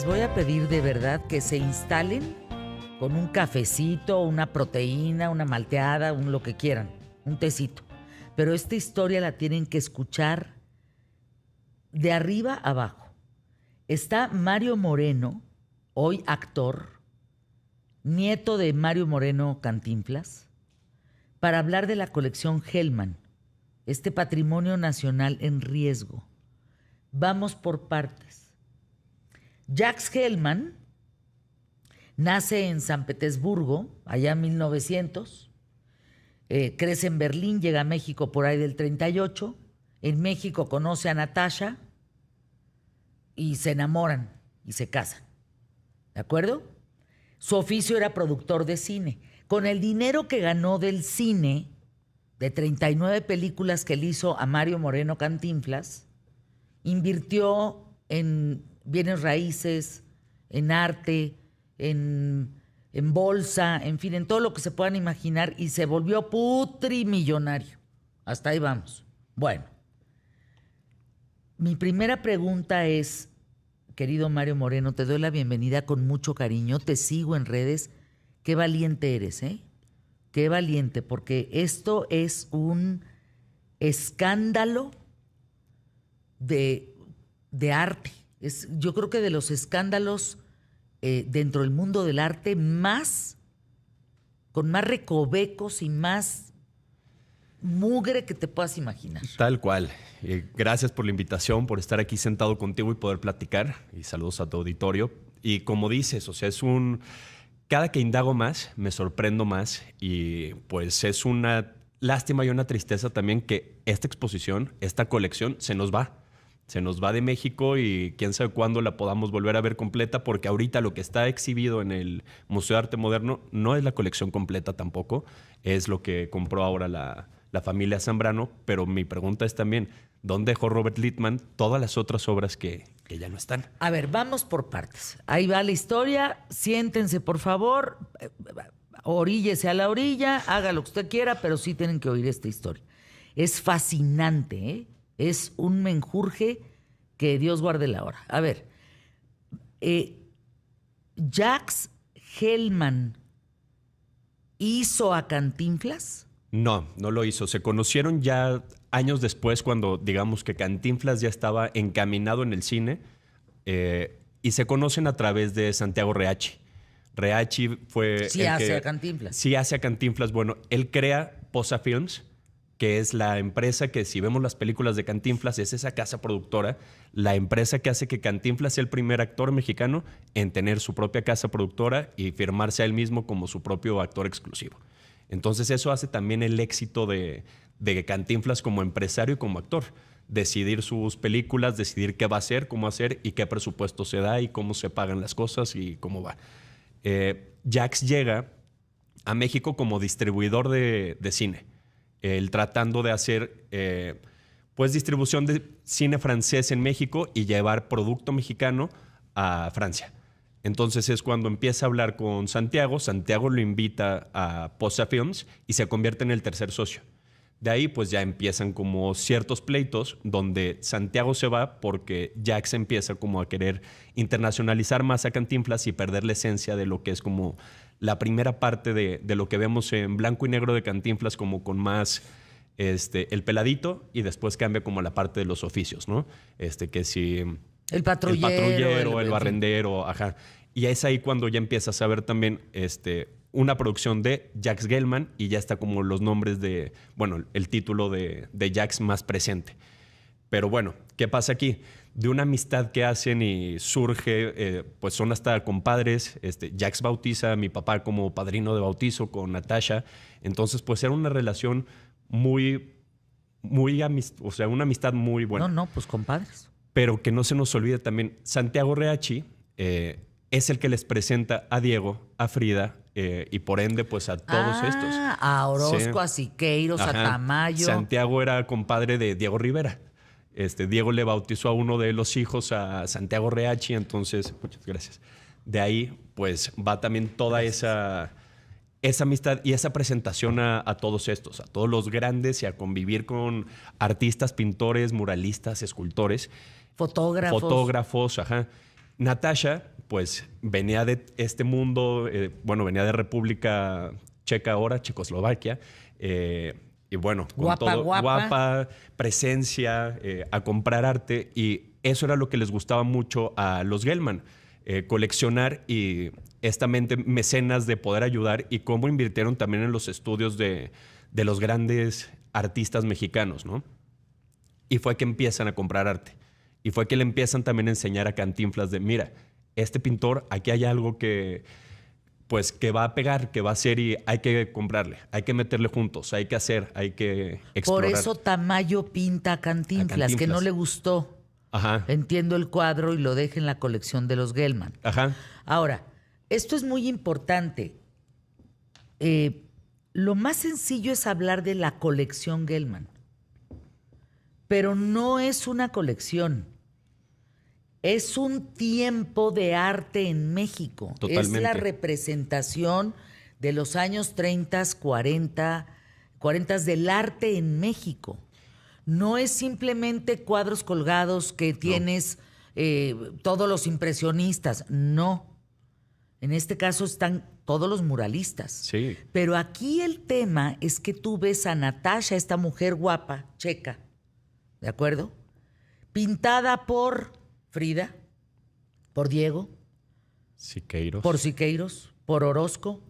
les voy a pedir de verdad que se instalen con un cafecito, una proteína, una malteada, un lo que quieran, un tecito. Pero esta historia la tienen que escuchar de arriba a abajo. Está Mario Moreno, hoy actor, nieto de Mario Moreno Cantinflas, para hablar de la colección Hellman, este patrimonio nacional en riesgo. Vamos por partes. Jacques Hellman nace en San Petersburgo, allá en 1900, crece en Berlín, llega a México por ahí del 38, en México conoce a Natasha y se enamoran y se casan, ¿de acuerdo? Su oficio era productor de cine. Con el dinero que ganó del cine, de 39 películas que le hizo a Mario Moreno Cantinflas, invirtió en bienes raíces, en arte, en bolsa, en fin, en todo lo que se puedan imaginar, y se volvió putrimillonario. Hasta ahí vamos. Bueno, mi primera pregunta es, querido Mario Moreno, te doy la bienvenida con mucho cariño, te sigo en redes. Qué valiente eres, ¿eh? Qué valiente, porque esto es un escándalo de arte. Yo creo que de los escándalos dentro del mundo del arte con más recovecos y más mugre que te puedas imaginar. Tal cual. Gracias por la invitación, por estar aquí sentado contigo y poder platicar. Y saludos a tu auditorio. Y como dices, o sea, cada que indago más, me sorprendo más. Y pues es una lástima y una tristeza también que esta exposición, esta colección, se nos va. Se nos va de México y quién sabe cuándo la podamos volver a ver completa, porque ahorita lo que está exhibido en el Museo de Arte Moderno no es la colección completa tampoco, es lo que compró ahora la familia Zambrano, pero mi pregunta es también, ¿dónde dejó Robert Littman todas las otras obras que ya no están? A ver, vamos por partes. Ahí va la historia, siéntense por favor, oríllese a la orilla, haga lo que usted quiera, pero sí tienen que oír esta historia. Es fascinante, ¿eh? Es un menjurje que Dios guarde la hora. A ver, ¿Jacques Hellman hizo a Cantinflas? No, no lo hizo. Se conocieron ya años después, cuando digamos que Cantinflas ya estaba encaminado en el cine, y se conocen a través de Santiago Reacci. Reacci fue... Sí hace a Cantinflas. Sí hace a Cantinflas. Bueno, él crea Posa Films, que es la empresa que, si vemos las películas de Cantinflas, es esa casa productora, la empresa que hace que Cantinflas sea el primer actor mexicano en tener su propia casa productora y firmarse a él mismo como su propio actor exclusivo. Entonces eso hace también el éxito de Cantinflas como empresario y como actor. Decidir sus películas, decidir qué va a hacer, cómo hacer y qué presupuesto se da y cómo se pagan las cosas y cómo va. Jacques llega a México como distribuidor de cine. Él tratando de hacer pues distribución de cine francés en México y llevar producto mexicano a Francia. Entonces es cuando empieza a hablar con Santiago. Santiago lo invita a Posa Films y se convierte en el tercer socio. De ahí pues ya empiezan como ciertos pleitos donde Santiago se va porque Jacques empieza como a querer internacionalizar más a Cantinflas y perder la esencia de lo que es como la primera parte de lo que vemos en blanco y negro de Cantinflas, como con más el peladito, y después cambia como la parte de los oficios, ¿no? Que si... El patrullero, el barrendero, ajá. Y es ahí cuando ya empiezas a ver también una producción de Jacques Hellman y ya está como los nombres de, bueno, el título de Jacques más presente. Pero bueno, ¿qué pasa aquí? De una amistad que hacen y surge, pues son hasta compadres. Jacques bautiza a mi papá como padrino de bautizo con Natasha. Entonces, pues era una relación o sea, una amistad muy buena. No, pues compadres. Pero que no se nos olvide también, Santiago Reacci es el que les presenta a Diego, a Frida y por ende pues a todos estos. A Orozco, Sí. a Siqueiros, Ajá. a Tamayo. Santiago era compadre de Diego Rivera. Diego le bautizó a uno de los hijos a Santiago Reacci, entonces, muchas gracias. De ahí pues va también toda esa amistad y esa presentación a todos estos, a todos los grandes, y a convivir con artistas, pintores, muralistas, escultores. Fotógrafos. Ajá. Natasha, pues venía de este mundo, bueno, venía de República Checa ahora, Checoslovaquia, y bueno, con Guapa, todo, guapa. presencia, a comprar arte, y eso era lo que les gustaba mucho a los Gelman, coleccionar y esta mente mecenas de poder ayudar, y cómo invirtieron también en los estudios de los grandes artistas mexicanos, ¿no? Y fue que empiezan a comprar arte. Y fue que le empiezan también a enseñar a Cantinflas de, mira, este pintor, aquí hay algo que, pues, que va a pegar, que va a hacer, y hay que comprarle, hay que meterle juntos, hay que hacer, hay que explorar. Por eso Tamayo pinta a Cantinflas, que no le gustó. Ajá. Entiendo el cuadro y lo deja en la colección de los Gelman. Ajá. Ahora, esto es muy importante. Lo más sencillo es hablar de la colección Gelman. Pero no es una colección. Es un tiempo de arte en México. Totalmente. Es la representación de los años 30, 40 del arte en México. No es simplemente cuadros colgados que tienes todos los impresionistas. No. En este caso están todos los muralistas. Sí. Pero aquí el tema es que tú ves a Natasha, esta mujer guapa, checa, ¿de acuerdo? Pintada por Frida, por Diego, Siqueiros. por Siqueiros, por Orozco.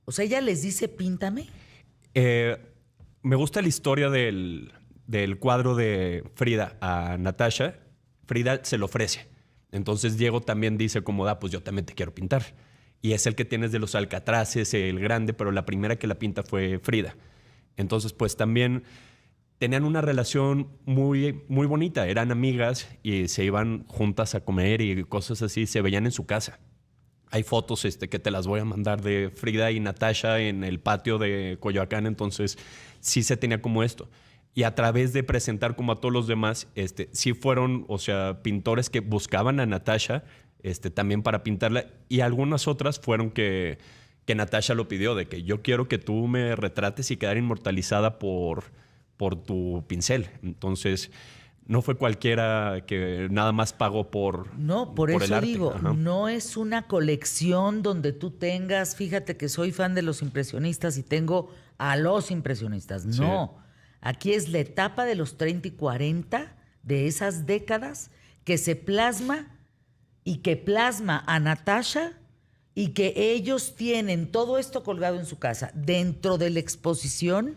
O sea, ella les dice, píntame. Me gusta la historia del cuadro de Frida a Natasha. Frida se lo ofrece. Entonces Diego también dice como, pues yo también te quiero pintar. Y es el que tienes de los alcatraces, el grande, pero la primera que la pinta fue Frida. Entonces, pues también tenían una relación muy, muy bonita. Eran amigas y se iban juntas a comer y cosas así. Se veían en su casa. Hay fotos que te las voy a mandar de Frida y Natasha en el patio de Coyoacán. Entonces, sí se tenía como esto. Y a través de presentar como a todos los demás, sí fueron, o sea, pintores que buscaban a Natasha también para pintarla. Y algunas otras fueron que Natasha lo pidió, de que yo quiero que tú me retrates y quedar inmortalizada por tu pincel. Entonces, no fue cualquiera que nada más pagó por No, por el eso arte. digo, Ajá. no es una colección donde tú tengas, fíjate que soy fan de los impresionistas y tengo a los impresionistas. No, aquí es la etapa de los 30 y 40 de esas décadas que se plasma y que plasma a Natasha y que ellos tienen todo esto colgado en su casa. Dentro de la exposición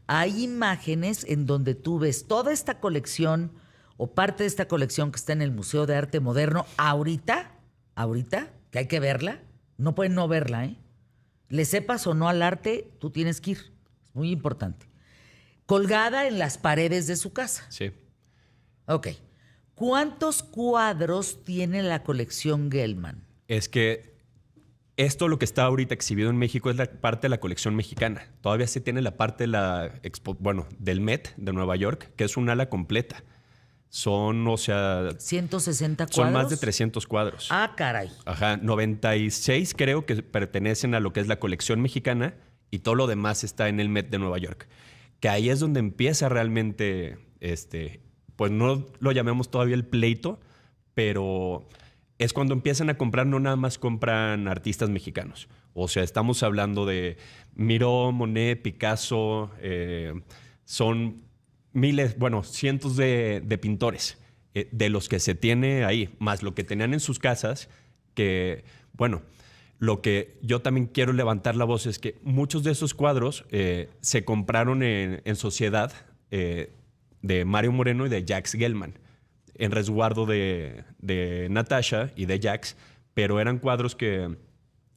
hay imágenes en donde tú ves toda esta colección o parte de esta colección que está en el Museo de Arte Moderno ahorita, que hay que verla. No pueden no verla, ¿eh? Le sepas o no al arte, tú tienes que ir. Es muy importante. Colgada en las paredes de su casa. Sí. Ok. ¿Cuántos cuadros tiene la colección Gelman? Es que esto, lo que está ahorita exhibido en México, es la parte de la colección mexicana. Todavía se tiene la parte de del Met de Nueva York, que es un ala completa. Son, o sea... 160 cuadros. Son más de 300 cuadros. Ah, caray. Ajá, 96 creo que pertenecen a lo que es la colección mexicana y todo lo demás está en el Met de Nueva York. Que ahí es donde empieza realmente, pues no lo llamemos todavía el pleito, pero es cuando empiezan a comprar, no nada más compran artistas mexicanos. O sea, estamos hablando de Miró, Monet, Picasso, son miles, cientos de pintores de los que se tiene ahí, más lo que tenían en sus casas, que, lo que yo también quiero levantar la voz es que muchos de esos cuadros se compraron en sociedad de Mario Moreno y de Jacques Gelman, en resguardo de Natasha y de Jacques, pero eran cuadros que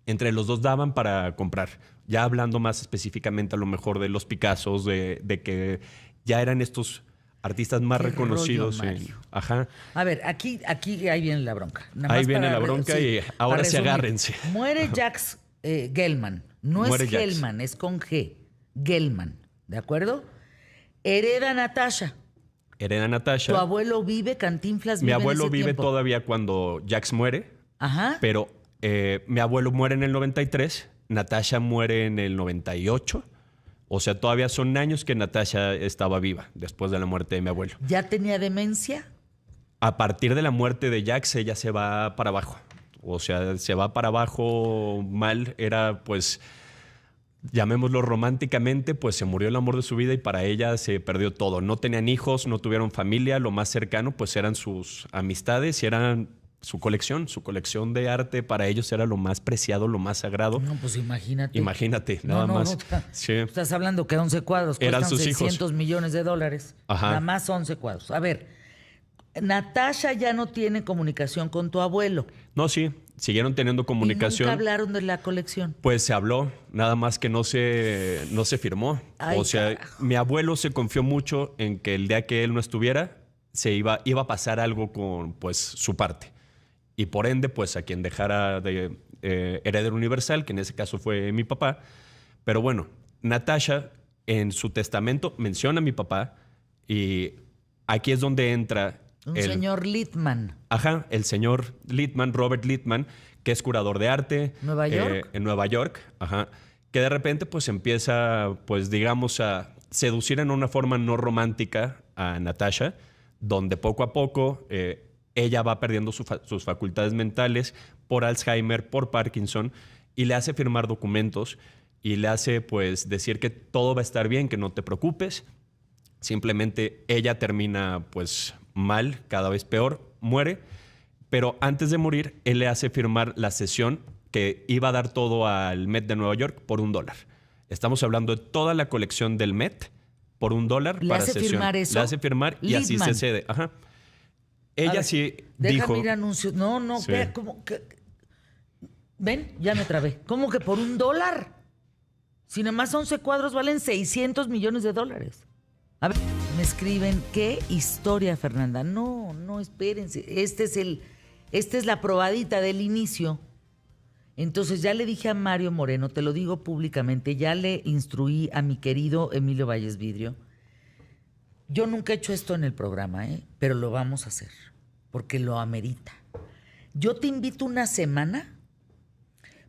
entre los dos daban para comprar. Ya hablando más específicamente a lo mejor de los Picassos, de que ya eran estos artistas más Qué reconocidos. rollo, Mario. Ajá. A ver, aquí ahí viene la bronca. Ahí viene la bronca y ahora sí agárrense. Muere Jacques Gelman. No Muere es Jacques. Gelman, es con G. Gelman, ¿de acuerdo? Hereda Natasha. Hereda Natasha. ¿Tu abuelo vive? ¿Cantinflas vive Mi abuelo en ese vive tiempo? todavía cuando Jacques muere, Ajá. pero mi abuelo muere en el 93, Natasha muere en el 98. O sea, todavía son años que Natasha estaba viva después de la muerte de mi abuelo. ¿Ya tenía demencia? A partir de la muerte de Jacques, ella se va para abajo. O sea, se va para abajo mal. Era, pues, llamémoslo románticamente, pues se murió el amor de su vida y para ella se perdió todo. No tenían hijos, no tuvieron familia. Lo más cercano, pues, eran sus amistades y eran su colección de arte. Para ellos era lo más preciado, lo más sagrado. No, pues imagínate. Imagínate, nada más. Sí. Estás hablando que 11 cuadros Eran cuestan sus 600 millones de dólares. Ajá. Nada más 11 cuadros. A ver, Natasha ya no tiene comunicación con tu abuelo. No, sí, siguieron teniendo comunicación. ¿Y nunca hablaron de la colección? Pues se habló, nada más que no se firmó. Ay, o sea, carajo. mi abuelo se confió mucho en que el día que él no estuviera, iba a pasar algo con, pues, su parte. Y por ende, pues, a quien dejara de heredero universal, que en ese caso fue mi papá. Pero bueno, Natasha en su testamento menciona a mi papá y aquí es donde entra Un señor Littman. Ajá, el señor Littman, Robert Littman, que es curador de arte. ¿Nueva York? En Nueva York, ajá. Que de repente, pues, empieza, pues, digamos, a seducir en una forma no romántica a Natasha, donde poco a poco ella va perdiendo sus facultades mentales por Alzheimer, por Parkinson, y le hace firmar documentos y le hace, pues, decir que todo va a estar bien, que no te preocupes. Simplemente ella termina, pues, mal, cada vez peor, muere, pero antes de morir, él le hace firmar la cesión que iba a dar todo al Met de Nueva York por $1. Estamos hablando de toda la colección del Met por $1 ¿Le para hace cesión. firmar eso? Le hace firmar y así Littman. se cede. Ajá. A Ella ver, sí déjame dijo... ir a anuncios. No, Sí. vea, ¿cómo que? Ven, ya me trabé. ¿Cómo que por $1? Si nada más 11 cuadros valen 600 millones de dólares. A ver, me escriben, ¿qué historia, Fernanda? No, espérense. Esta es la probadita del inicio. Entonces ya le dije a Mario Moreno, te lo digo públicamente, ya le instruí a mi querido Emilio Valles Vidrio. Yo nunca he hecho esto en el programa, pero lo vamos a hacer, porque lo amerita. Yo te invito una semana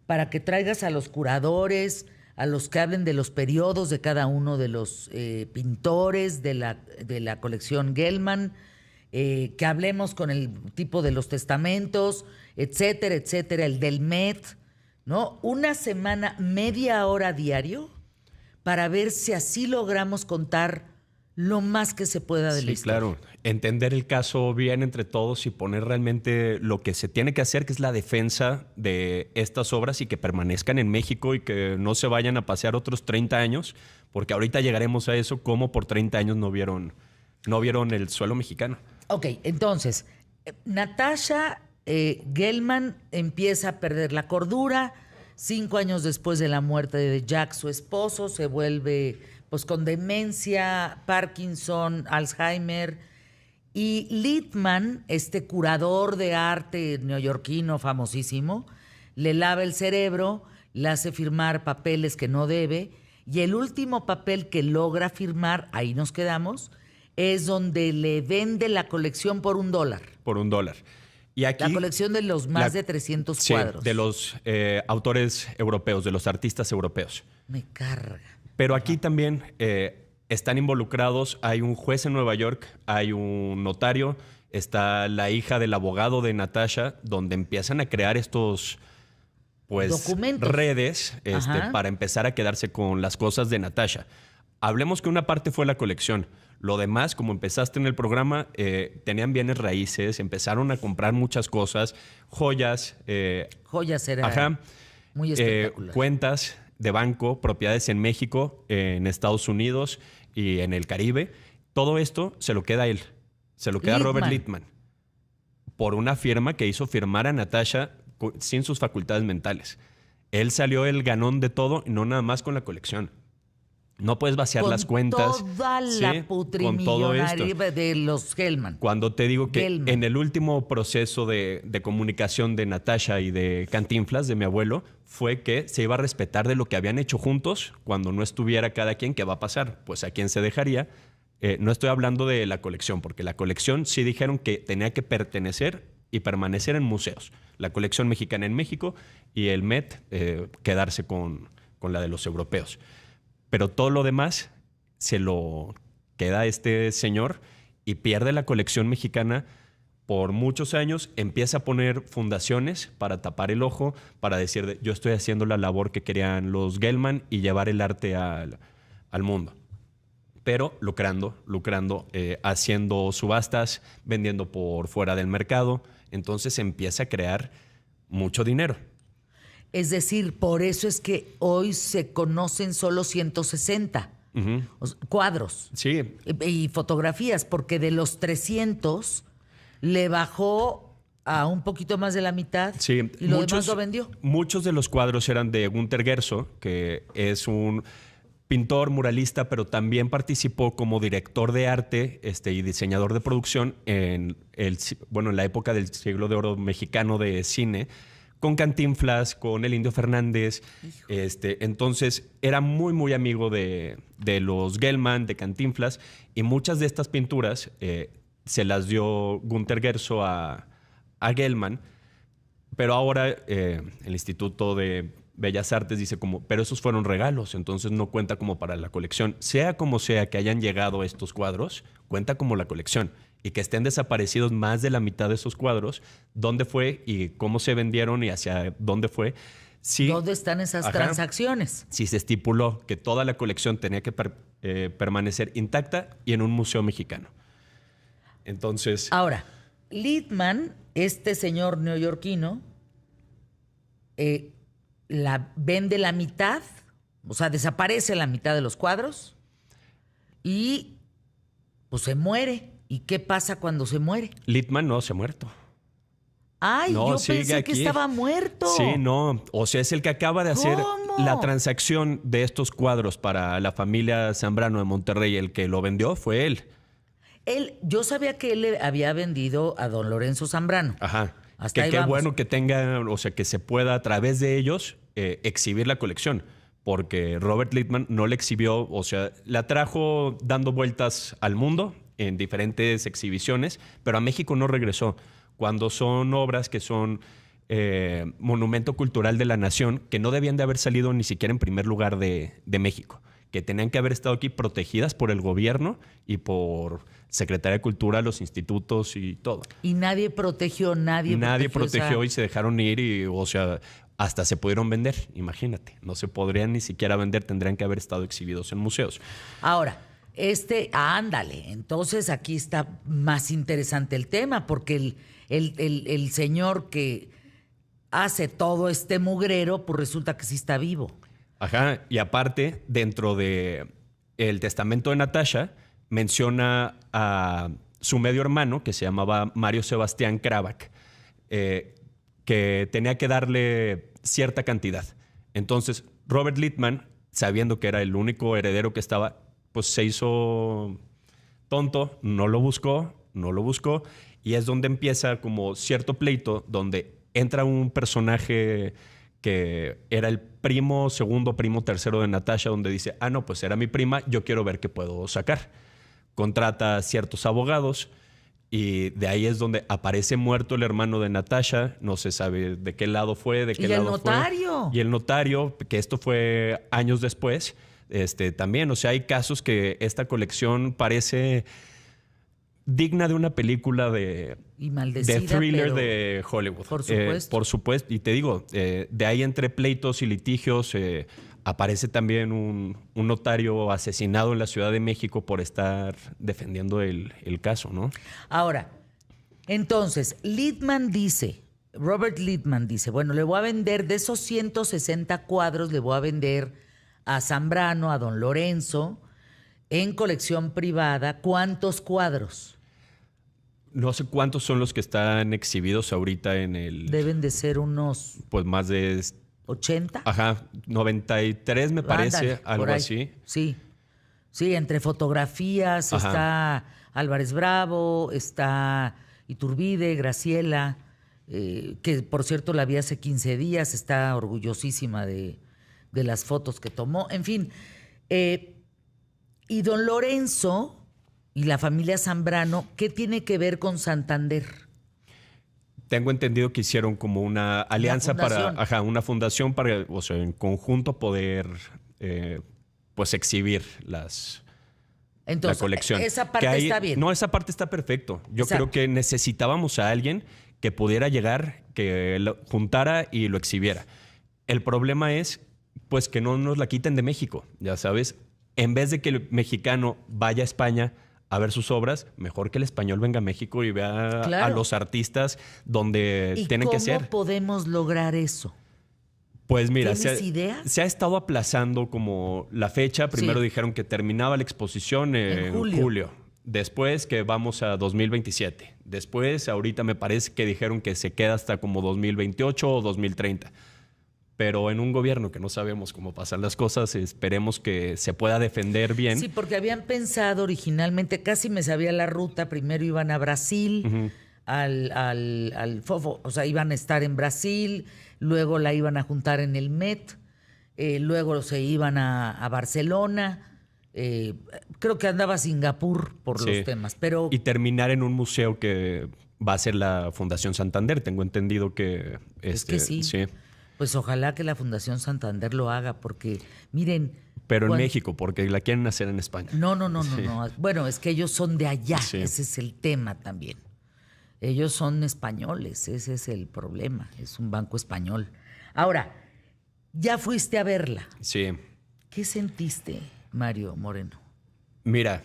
para que traigas a los curadores, a los que hablen de los periodos de cada uno de los pintores de la colección Gelman, que hablemos con el tipo de los testamentos, etcétera, el del Met, ¿no? Una semana, media hora diario, para ver si así logramos contar lo más que se pueda de la Sí, historia. claro. Entender el caso bien entre todos y poner realmente lo que se tiene que hacer, que es la defensa de estas obras y que permanezcan en México y que no se vayan a pasear otros 30 años, porque ahorita llegaremos a eso, como por 30 años no vieron el suelo mexicano. Ok, entonces, Natasha Gelman empieza a perder la cordura. 5 años después de la muerte de Jack, su esposo, se vuelve pues con demencia, Parkinson, Alzheimer. Y Littman, este curador de arte neoyorquino famosísimo, le lava el cerebro, le hace firmar papeles que no debe, y el último papel que logra firmar, ahí nos quedamos, es donde le vende la colección por $1. Por $1. Y aquí, La colección de los más de 300 sí, cuadros. de los autores europeos, de los artistas europeos. Me carga. Pero aquí también están involucrados, hay un juez en Nueva York, hay un notario, está la hija del abogado de Natasha, donde empiezan a crear estos, pues, documentos, redes Ajá. para empezar a quedarse con las cosas de Natasha. Hablemos que una parte fue la colección. Lo demás, como empezaste en el programa, tenían bienes raíces, empezaron a comprar muchas cosas, joyas, Joyas era ajá, muy espectacular. cuentas de banco, propiedades en México, en Estados Unidos y en el Caribe. Todo esto se lo queda a él. Se lo queda a Robert Littman. Por una firma que hizo firmar a Natasha sin sus facultades mentales. Él salió el ganón de todo y no nada más con la colección. No puedes vaciar con las cuentas. Toda la con todo esto. putrimillonaria de los Gelman. Cuando te digo que Gelman. en el último proceso de comunicación de Natasha y de Cantinflas, de mi abuelo, fue que se iba a respetar de lo que habían hecho juntos cuando no estuviera cada quien. ¿Qué va a pasar? Pues a quién se dejaría. No estoy hablando de la colección, porque la colección sí dijeron que tenía que pertenecer y permanecer en museos. La colección mexicana en México y el Met quedarse con la de los europeos. Pero todo lo demás se lo queda a este señor y pierde la colección mexicana por muchos años, empieza a poner fundaciones para tapar el ojo, para decir, yo estoy haciendo la labor que querían los Gelman y llevar el arte al mundo. Pero lucrando, haciendo subastas, vendiendo por fuera del mercado. Entonces empieza a crear mucho dinero. Es decir, por eso es que hoy se conocen solo 160 cuadros. Sí. Y fotografías, porque de los 300 le bajó a un poquito más de la mitad, sí, y lo demás lo vendió. Muchos de los cuadros eran de Günter Gerso, que es un pintor, muralista, pero también participó como director de arte y diseñador de producción en la época del siglo de oro mexicano de cine, con Cantinflas, con el Indio Fernández. Entonces era muy, muy amigo de los Gelman, de Cantinflas, y muchas de estas pinturas se las dio Günter Gerso a Gelman, pero ahora el Instituto de Bellas Artes dice pero esos fueron regalos, entonces no cuenta como para la colección. Sea como sea que hayan llegado estos cuadros, cuenta como la colección. Y que estén desaparecidos más de la mitad de esos cuadros, dónde fue y cómo se vendieron y hacia dónde fue. Sí, ¿dónde están esas transacciones? Sí, se estipuló que toda la colección tenía que permanecer intacta y en un museo mexicano. Entonces... Ahora, Littmann, este señor neoyorquino, vende la mitad, o sea, desaparece la mitad de los cuadros y pues se muere. ¿Y qué pasa cuando se muere? Littmann no se ha muerto. Ay, no, yo pensé que estaba muerto. Sí, no. O sea, es el que acaba de hacer la transacción de estos cuadros para la familia Zambrano de Monterrey. El que lo vendió fue él. Yo sabía que él le había vendido a don Lorenzo Zambrano. Ajá. Hasta ahí qué vamos. bueno que tenga, o sea, que se pueda a través de ellos exhibir la colección. Porque Robert Littmann no la exhibió, o sea, la trajo dando vueltas al mundo en diferentes exhibiciones, pero a México no regresó. Cuando son obras que son monumento cultural de la nación, que no debían de haber salido ni siquiera en primer lugar de México, que tenían que haber estado aquí protegidas por el gobierno y por Secretaría de Cultura, los institutos y todo. Y nadie protegió. Nadie protegió y se dejaron ir y, o sea, hasta se pudieron vender, imagínate. No se podrían ni siquiera vender, tendrían que haber estado exhibidos en museos. Ahora, ándale, entonces aquí está más interesante el tema, porque el señor que hace todo este mugrero, pues resulta que sí está vivo. Ajá, y aparte, dentro de el testamento de Natasha, menciona a su medio hermano, que se llamaba Mario Sebastián Kravac, que tenía que darle cierta cantidad. Entonces, Robert Littmann, sabiendo que era el único heredero que estaba, pues se hizo tonto, no lo buscó, y es donde empieza como cierto pleito, donde entra un personaje que era el segundo primo tercero de Natasha, donde dice, no, pues era mi prima, yo quiero ver qué puedo sacar. Contrata a ciertos abogados y de ahí es donde aparece muerto el hermano de Natasha, no se sabe de qué lado fue, de qué lado fue. Y el notario, que esto fue años después. También, o sea, hay casos que esta colección parece digna de una película de thriller de Hollywood. Por supuesto. Por supuesto. Y te digo, de ahí entre pleitos y litigios aparece también un notario asesinado en la Ciudad de México por estar defendiendo el caso, ¿no? Ahora, entonces, Robert Littmann dice, bueno, le voy a vender de esos 160 cuadros, le voy a vender a Zambrano, a don Lorenzo, en colección privada. ¿Cuántos cuadros? No sé cuántos son los que están exhibidos ahorita en el... Deben de ser unos... Pues más de... 80. Ajá, 93 me parece, ándale, algo así. Sí, entre fotografías está Álvarez Bravo, está Iturbide, Graciela, que por cierto la vi hace 15 días, está orgullosísima de las fotos que tomó. En fin, y don Lorenzo y la familia Zambrano, ¿qué tiene que ver con Santander? Tengo entendido que hicieron como una alianza una fundación para, o sea, en conjunto poder pues exhibir Entonces, la colección. esa parte está bien. No, esa parte está perfecto. Yo Exacto. creo que necesitábamos a alguien que pudiera llegar, que lo juntara y lo exhibiera. El problema es, pues, que no nos la quiten de México, ya sabes. En vez de que el mexicano vaya a España a ver sus obras, mejor que el español venga a México y vea Claro. a los artistas donde ¿Y tienen que cómo ser. podemos lograr eso? Pues mira, ¿Tienes ideas? se ha estado aplazando como la fecha. Primero Sí. dijeron que terminaba la exposición en julio. Después que vamos a 2027. Después, ahorita me parece que dijeron que se queda hasta como 2028 o 2030. Pero en un gobierno que no sabemos cómo pasan las cosas, esperemos que se pueda defender bien. Sí, porque habían pensado originalmente, casi me sabía la ruta, primero iban a Brasil, al Fofo, o sea, iban a estar en Brasil, luego la iban a juntar en el Met, luego se iban a Barcelona, creo que andaba a Singapur por Sí. los temas, pero Y terminar en un museo que va a ser la Fundación Santander. Tengo entendido que... es que sí. Pues ojalá que la Fundación Santander lo haga, porque miren... Pero en cuan- México, porque la quieren hacer en España. No. Sí. Bueno, es que ellos son de allá, Sí. ese es el tema también. Ellos son españoles, ese es el problema, es un banco español. Ahora, ya fuiste a verla. Sí. ¿Qué sentiste, Mario Moreno? Mira,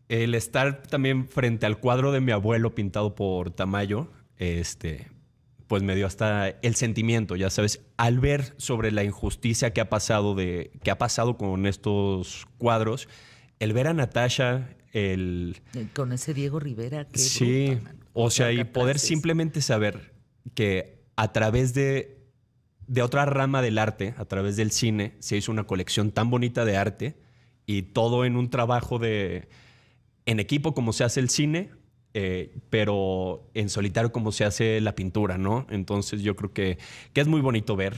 el estar también frente al cuadro de mi abuelo pintado por Tamayo, pues me dio hasta el sentimiento, ya sabes, al ver sobre la injusticia que ha pasado con estos cuadros, el ver a Natasha, Con ese Diego Rivera, qué sí, bruta, mano. o sea, y poder Alcatraces. simplemente saber que a través de otra rama del arte, a través del cine, se hizo una colección tan bonita de arte y todo en un trabajo en equipo como se hace el cine, pero en solitario como se hace la pintura, ¿no? Entonces yo creo que es muy bonito ver.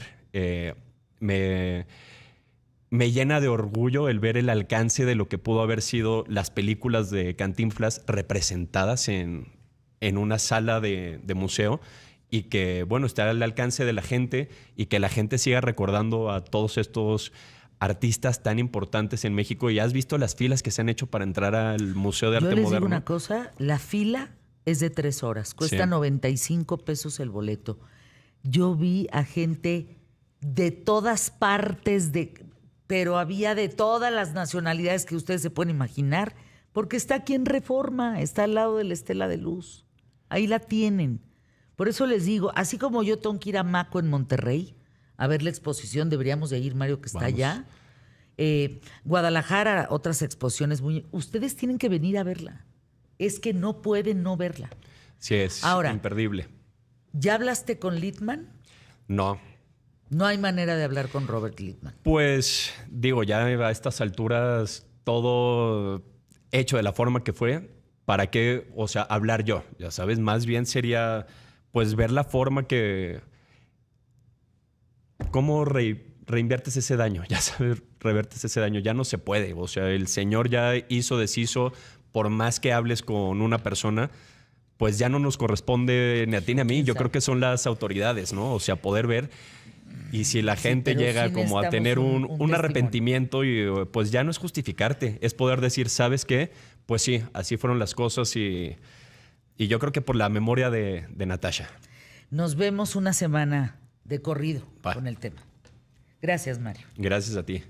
Me llena de orgullo el ver el alcance de lo que pudo haber sido las películas de Cantinflas representadas en una sala de museo y que, bueno, está al alcance de la gente y que la gente siga recordando a todos estos artistas tan importantes en México. ¿Y has visto las filas que se han hecho para entrar al Museo de Yo Arte les Moderno? digo una cosa, la fila es de 3 horas, cuesta Sí. 95 pesos el boleto. Yo vi a gente de todas partes, pero había de todas las nacionalidades que ustedes se pueden imaginar, porque está aquí en Reforma, está al lado de la Estela de Luz. Ahí la tienen. Por eso les digo, así como yo tengo que ir a Maco en Monterrey a ver la exposición, deberíamos de ir, Mario, que está Vamos. allá. Guadalajara, otras exposiciones muy... Ustedes tienen que venir a verla. Es que no pueden no verla. Sí, es Ahora. imperdible. ¿Ya hablaste con Littman? No. No hay manera de hablar con Robert Littman. Pues digo, ya a estas alturas todo hecho de la forma que fue, ¿para qué? O sea, hablar yo, ya sabes, más bien sería pues ver la forma que... ¿Cómo reinviertes ese daño? Ya sabes, revertes ese daño, ya no se puede. O sea, el señor ya hizo, deshizo, por más que hables con una persona, pues ya no nos corresponde ni a ti ni a mí. Yo creo que son las autoridades, ¿no? O sea, poder ver. Y si la gente pero llega sí como a necesitamos tener un testimonio. arrepentimiento y pues ya no es justificarte, es poder decir, ¿sabes qué? Pues sí, así fueron las cosas y yo creo que por la memoria de Natasha. Nos vemos una semana de corrido Va. con el tema. Gracias, Mario. Gracias a ti.